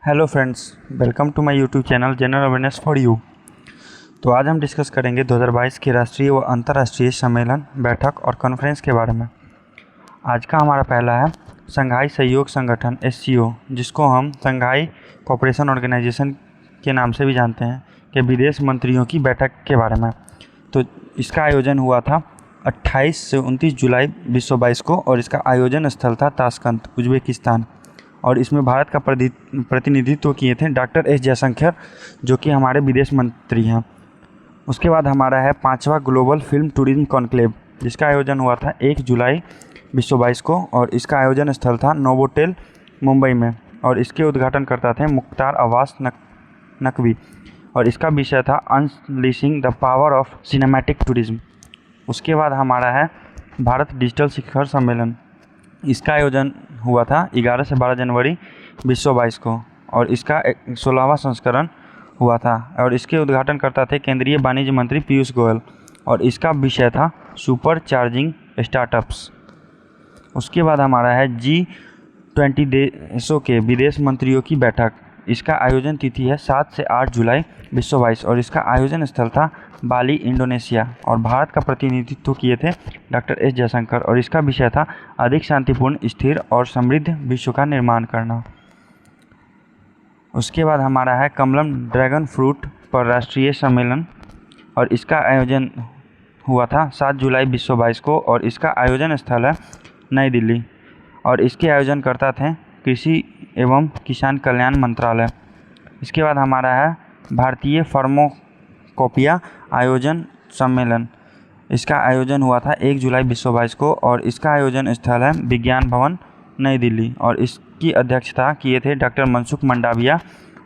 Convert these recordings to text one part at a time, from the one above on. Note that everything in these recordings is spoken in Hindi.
Hello friends, welcome to my YouTube channel general awareness for you. तो आज हम डिस्कस करेंगे 2022 के राष्ट्रीय व अंतर्राष्ट्रीय सम्मेलन, बैठक और कॉन्फ्रेंस के बारे में। आज का हमारा पहला है शंघाई सहयोग संगठन SCO, जिसको हम शंघाई कोऑपरेशन ऑर्गेनाइजेशन के नाम से भी जानते हैं, के विदेश मंत्रियों की बैठक के बारे में। तो इसका आयोजन हुआ था 28 से 29 जुलाई 2022 को और इसका आयोजन स्थल था ताशकंद, उज्बेकिस्तान। और इसमें भारत का प्रतिनिधित्व किए थे डॉक्टर एस जयशंकर, जो कि हमारे विदेश मंत्री हैं। उसके बाद हमारा है 5वां ग्लोबल फिल्म टूरिज्म कॉन्क्लेव, जिसका आयोजन हुआ था 1 जुलाई 2022 को और इसका आयोजन स्थल था नोवोटेल, मुंबई में। और इसके उद्घाटनकर्ता थे मुख्तार अब्बास नकवी और इसका विषय था unleashing the power of cinematic tourism. उसके बाद हमारा है भारत डिजिटल शिखर सम्मेलन। इसका आयोजन हुआ था 11 से 12 जनवरी 2022 को और इसका 16वां संस्करण हुआ था और इसके उद्घाटनकर्ता थे केंद्रीय वाणिज्य मंत्री पीयूष गोयल और इसका विषय था सुपर चार्जिंग स्टार्टअप्स। उसके बाद हमारा है G20 देशों के विदेश मंत्रियों की बैठक। इसका आयोजन तिथि है 7 से 8 जुलाई 2022 और इसका आयोजन स्थल था बाली, इंडोनेशिया। और भारत का प्रतिनिधित्व किए थे डॉक्टर एस जयशंकर और इसका विषय था अधिक शांतिपूर्ण, स्थिर और समृद्ध विश्व का निर्माण करना। उसके बाद हमारा है कमलम ड्रैगन फ्रूट पर राष्ट्रीय सम्मेलन और इसका आयोजन हुआ था 7 जुलाई 2022 को और इसका आयोजन स्थल है नई दिल्ली और इसके आयोजनकर्ता थे कृषि एवं किसान कल्याण मंत्रालय। इसके बाद हमारा है भारतीय फार्माकोपिया आयोजन सम्मेलन। इसका आयोजन हुआ था 1 जुलाई 2022 को और इसका आयोजन स्थल है विज्ञान भवन, नई दिल्ली और इसकी अध्यक्षता किए थे डॉक्टर मनसुख मंडाविया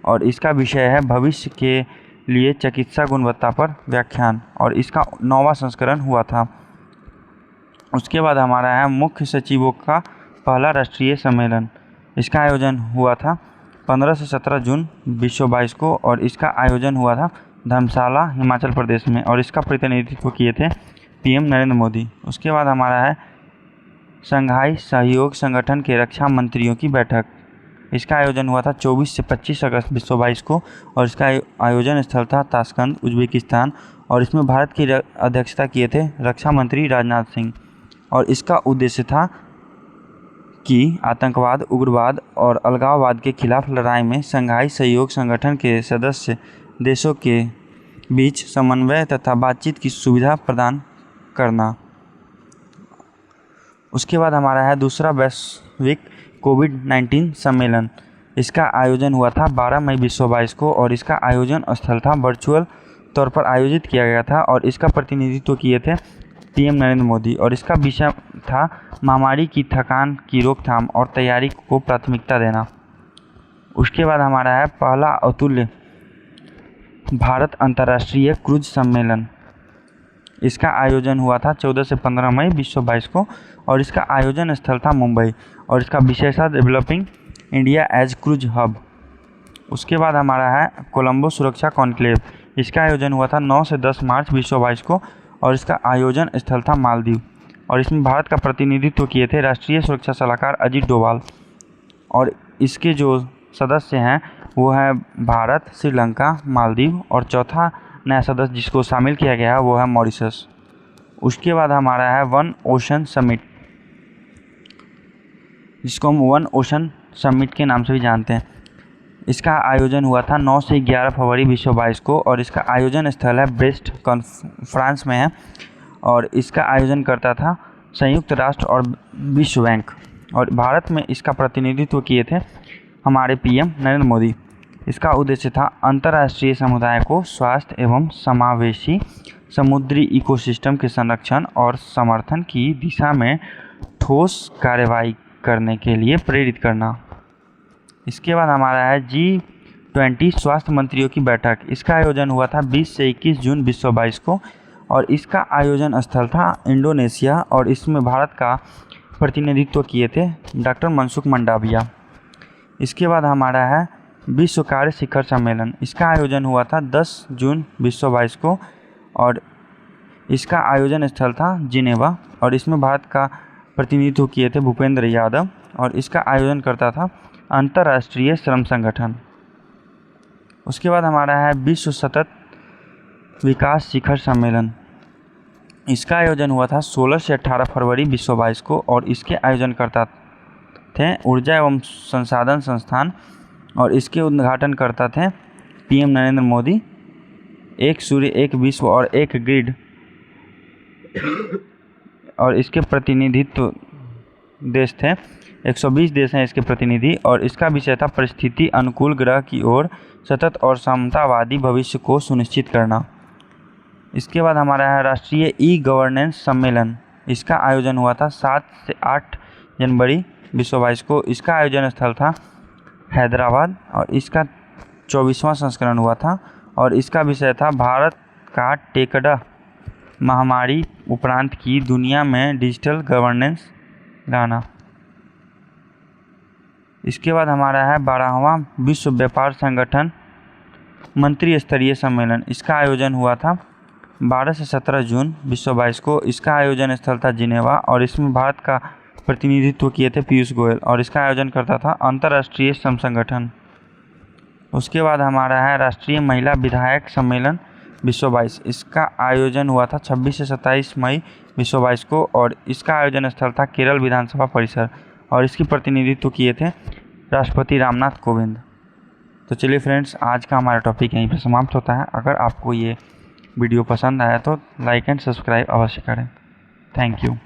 और इसका विषय है भविष्य के लिए चिकित्सा गुणवत्ता पर व्याख्यान और इसका 9वां संस्करण हुआ था। उसके बाद हमारा है मुख्य सचिवों का पहला राष्ट्रीय सम्मेलन। इसका आयोजन हुआ था 15 से 17 जून 2022 को और इसका आयोजन हुआ था धर्मशाला, हिमाचल प्रदेश में और इसका प्रतिनिधित्व किए थे PM नरेंद्र मोदी। उसके बाद हमारा है शंघाई सहयोग संगठन के रक्षा मंत्रियों की बैठक। इसका आयोजन हुआ था 24 से 25 अगस्त 2022 को और इसका आयोजन स्थल था ताशकंद, उज्बेकिस्तान और इसमें भारत की अध्यक्षता किए थे रक्षा मंत्री राजनाथ सिंह और इसका उद्देश्य था कि आतंकवाद, उग्रवाद और अलगाववाद के खिलाफ लड़ाई में शंघाई सहयोग संगठन के सदस्य देशों के बीच समन्वय तथा बातचीत की सुविधा प्रदान करना। उसके बाद हमारा है दूसरा वैश्विक कोविड-19 सम्मेलन। इसका आयोजन हुआ था 12 मई 2022 को और इसका आयोजन स्थल था वर्चुअल तौर पर आयोजित किया गया था और इसका प्रतिनिधित्व किए थे PM नरेंद्र मोदी और इसका विषय था महामारी की थकान की रोकथाम और तैयारी को प्राथमिकता देना। उसके बाद हमारा है पहला अतुल्य भारत अंतर्राष्ट्रीय क्रूज सम्मेलन। इसका आयोजन हुआ था 14 से 15 मई 2022 को और इसका आयोजन स्थल था मुंबई और इसका विषय था developing India as cruise hub. उसके बाद हमारा है कोलंबो सुरक्षा कॉन्क्लेव। इसका आयोजन हुआ था 9 से 10 मार्च 2022 को और इसका आयोजन स्थल था मालदीव और इसमें भारत का प्रतिनिधित्व किए थे राष्ट्रीय सुरक्षा सलाहकार अजीत डोभाल और इसके जो सदस्य हैं वो है भारत, श्रीलंका, मालदीव और चौथा नया सदस्य जिसको शामिल किया गया है वो है मॉरिशस। उसके बाद हमारा है वन ओशन समिट, जिसको हम वन ओशन समिट के नाम से भी जानते हैं। इसका आयोजन हुआ था 9 से 11 फरवरी 2022 को और इसका आयोजन स्थल है ब्रेस्ट, फ्रांस में है और इसका आयोजन करता था संयुक्त राष्ट्र और विश्व बैंक और भारत में इसका प्रतिनिधित्व किए थे हमारे PM नरेंद्र मोदी। इसका उद्देश्य था अंतर्राष्ट्रीय समुदाय को स्वास्थ्य एवं समावेशी समुद्री इकोसिस्टम के संरक्षण और समर्थन की दिशा में ठोस कार्रवाई करने के लिए प्रेरित करना। इसके बाद हमारा है G20 स्वास्थ्य मंत्रियों की बैठक। इसका आयोजन हुआ था 20 से 21 जून 2022 को और इसका आयोजन स्थल था इंडोनेशिया और इसमें भारत का प्रतिनिधित्व किए थे डॉक्टर मनसुख मंडाविया। इसके बाद हमारा है विश्व कार्य शिखर सम्मेलन। इसका आयोजन हुआ था 10 जून 2022 को और इसका आयोजन स्थल था जिनेवा और इसमें भारत का प्रतिनिधित्व किए थे भूपेंद्र यादव और इसका आयोजन करता था अंतर्राष्ट्रीय श्रम संगठन। उसके बाद हमारा है विश्व सतत विकास शिखर सम्मेलन। इसका आयोजन हुआ था 16 से 18 फरवरी 2022 को और इसके आयोजनकर्ता थे ऊर्जा एवं संसाधन संस्थान और इसके उद्घाटनकर्ता थे पीएम नरेंद्र मोदी। एक सूर्य, एक विश्व और एक ग्रिड और इसके प्रतिनिधित्व देश थे 120 देश हैं इसके प्रतिनिधि और इसका विषय था परिस्थिति अनुकूल ग्रह की ओर सतत और समतावादी भविष्य को सुनिश्चित करना। इसके बाद हमारा है राष्ट्रीय ई गवर्नेंस सम्मेलन। इसका आयोजन हुआ था 7 से 8 जनवरी 2022 को। इसका आयोजन स्थल था हैदराबाद और इसका 24वां संस्करण हुआ था और इसका विषय था भारत का टेकड़ा महामारी उपरांत की दुनिया में डिजिटल गवर्नेंस लाना। इसके बाद हमारा है 12वां विश्व व्यापार संगठन मंत्री स्तरीय सम्मेलन। इसका आयोजन हुआ था 12 से 17 जून 2022 को। इसका आयोजन स्थल था जिनेवा और इसमें भारत का प्रतिनिधित्व किए थे पीयूष गोयल और इसका आयोजन करता था अंतर्राष्ट्रीय श्रम संगठन। उसके बाद हमारा है राष्ट्रीय महिला विधायक सम्मेलन 2022। इसका आयोजन हुआ था 26 से 27 मई 2022 को और इसका आयोजन स्थल था केरल विधानसभा परिसर और इसकी प्रतिनिधित्व किए थे राष्ट्रपति रामनाथ कोविंद। तो चलिए फ्रेंड्स, आज का हमारा टॉपिक यहीं पर समाप्त होता है। अगर आपको ये वीडियो पसंद आया तो लाइक एंड सब्सक्राइब अवश्य करें। Thank you.